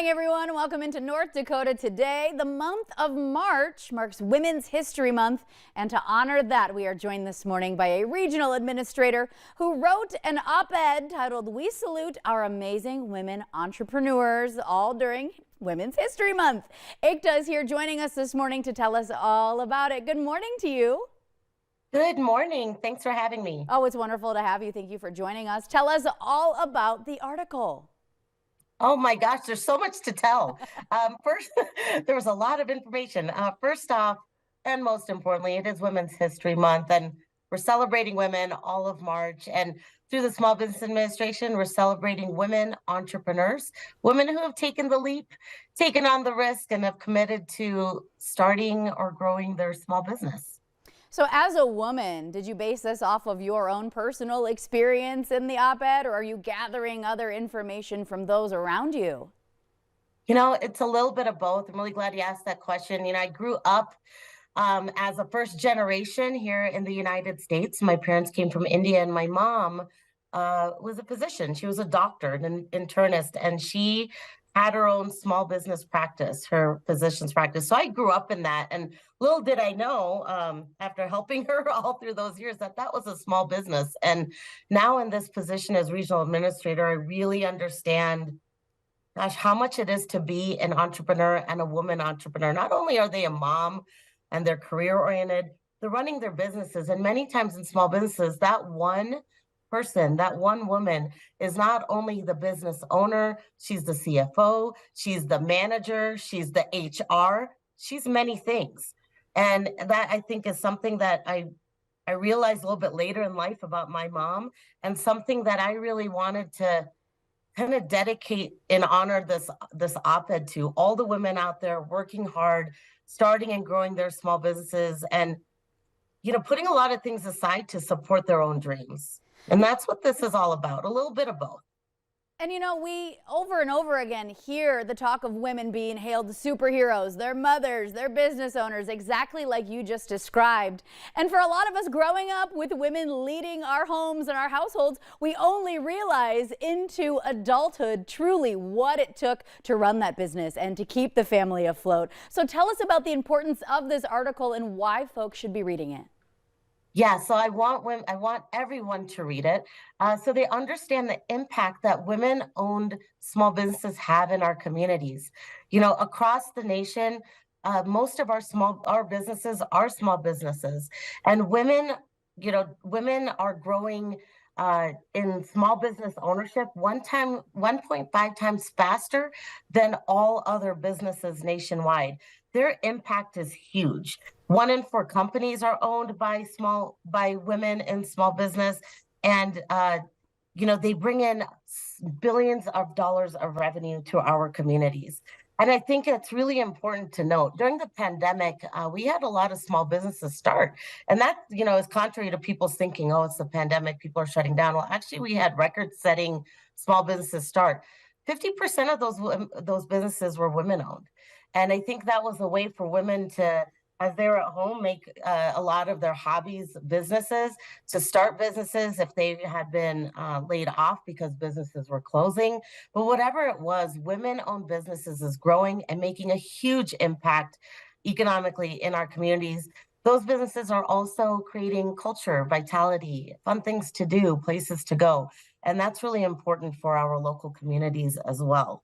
morning, everyone. Welcome into North Dakota today. The month of March marks Women's History Month, and to honor that, we are joined this morning by a regional administrator who wrote an op-ed titled "We Salute Our Amazing Women Entrepreneurs," all during Women's History Month. Ekta is here joining us this morning to tell us all about it. Good morning to you. Good morning. Thanks for having me. Oh, it's wonderful to have you. Thank you for joining us. Tell us all about the article. Oh my gosh, there's so much to tell. First, there was a lot of information. First off, and most importantly, it is Women's History Month, and we're celebrating women all of March. And through the Small Business Administration, we're celebrating women entrepreneurs, women who have taken the leap, taken on the risk, and have committed to starting or growing their small business. So as a woman, did you base this off of your own personal experience in the op-ed, or are you gathering other information from those around you? You know, it's a little bit of both. I'm really glad you asked that question. You know, I grew up as a first generation here in the United States. My parents came from India, and my mom was a physician. She was a doctor, an internist, and she had her own small business practice, her physician's practice. So I grew up in that. And little did I know, after helping her all through those years, that that was a small business. And now in this position as regional administrator, I really understand, gosh, how much it is to be an entrepreneur and a woman entrepreneur. Not only are they a mom and they're career oriented, they're running their businesses. And many times in small businesses, that one person, that one woman is not only the business owner, she's the CFO, she's the manager, she's the HR, she's many things. And that, I think, is something that I realized a little bit later in life about my mom, and something that I really wanted to kind of dedicate and honor this op-ed to all the women out there working hard, starting and growing their small businesses, and putting a lot of things aside to support their own dreams. And that's what this is all about, a little bit of both. And we over and over again hear the talk of women being hailed as superheroes, their mothers, their business owners, exactly like you just described. And for a lot of us growing up with women leading our homes and our households, we only realize into adulthood truly what it took to run that business and to keep the family afloat. So tell us about the importance of this article and why folks should be reading it. Yeah, so I want everyone to read it, so they understand the impact that women-owned small businesses have in our communities. Across the nation, most of our businesses are small businesses, and women are growing in small business ownership 1.5 times faster than all other businesses nationwide. Their impact is huge. 1 in 4 companies are owned by women in small business, and they bring in billions of dollars of revenue to our communities. And I think it's really important to note, during the pandemic, we had a lot of small businesses start. And that, is contrary to people's thinking, oh, it's the pandemic, people are shutting down. Well, actually, we had record-setting small businesses start. 50% of those businesses were women-owned. And I think that was a way for women to, as they're at home, make a lot of their hobbies businesses, to start businesses if they had been laid off because businesses were closing. But whatever it was, women-owned businesses is growing and making a huge impact economically in our communities. Those businesses are also creating culture, vitality, fun things to do, places to go. And that's really important for our local communities as well.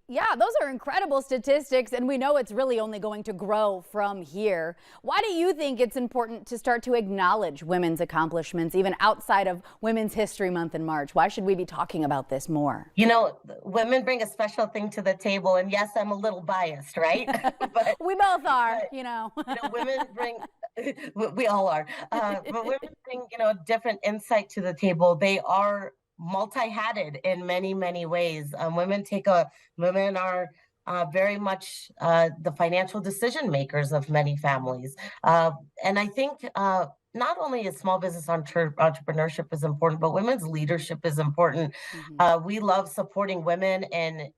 Yeah, those are incredible statistics, and we know it's really only going to grow from here. Why do you think it's important to start to acknowledge women's accomplishments, even outside of Women's History Month in March? Why should we be talking about this more? Women bring a special thing to the table, and yes, I'm a little biased, right? But we both are, women bring, we all are, but women bring, a different insight to the table. They are multi-hatted in many, many ways. Women are very much the financial decision makers of many families. And I think not only is small business entrepreneurship is important, but women's leadership is important. Mm-hmm. We love supporting women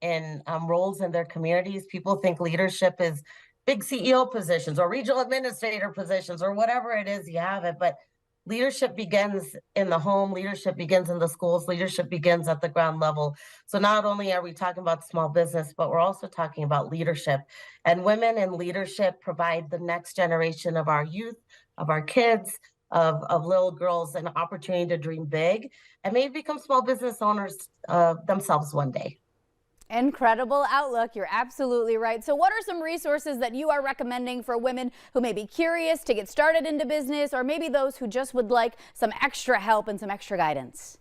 in roles in their communities. People think leadership is big CEO positions or regional administrator positions or whatever it is you have it, but leadership begins in the home, leadership begins in the schools, leadership begins at the ground level. So not only are we talking about small business, but we're also talking about leadership. And women in leadership provide the next generation of our youth, of our kids, of little girls an opportunity to dream big and maybe become small business owners themselves one day. Incredible outlook. You're absolutely right. So what are some resources that you are recommending for women who may be curious to get started into business, or maybe those who just would like some extra help and some extra guidance?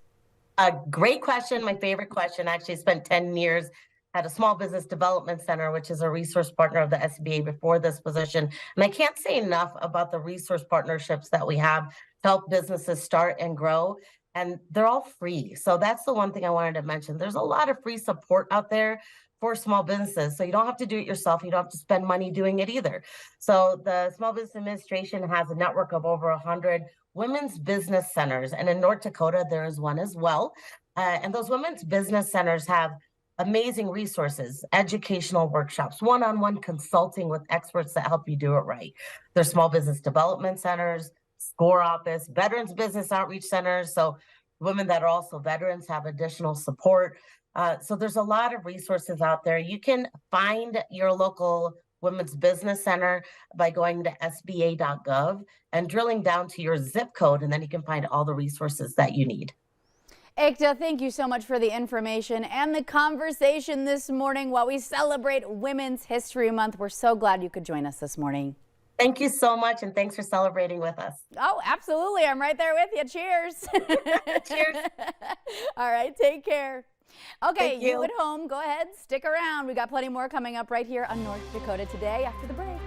A great question. My favorite question. I actually spent 10 years at a small business development center, which is a resource partner of the SBA before this position. And I can't say enough about the resource partnerships that we have to help businesses start and grow. And they're all free. So that's the one thing I wanted to mention. There's a lot of free support out there for small businesses. So you don't have to do it yourself. You don't have to spend money doing it either. So the Small Business Administration has a network of over 100 women's business centers. And in North Dakota, there is one as well. And those women's business centers have amazing resources, educational workshops, one-on-one consulting with experts that help you do it right. There's small business development centers, SCORE office, veterans business outreach centers. So women that are also veterans have additional support. So there's a lot of resources out there. You can find your local women's business center by going to sba.gov and drilling down to your zip code, and then you can find all the resources that you need. Ekta, thank you so much for the information and the conversation this morning while we celebrate Women's History Month. We're so glad you could join us this morning. Thank you so much, and thanks for celebrating with us. Oh, absolutely. I'm right there with you. Cheers. Cheers. All right, take care. Okay, Thank you. You at home, go ahead, stick around. We got plenty more coming up right here on North Dakota Today after the break.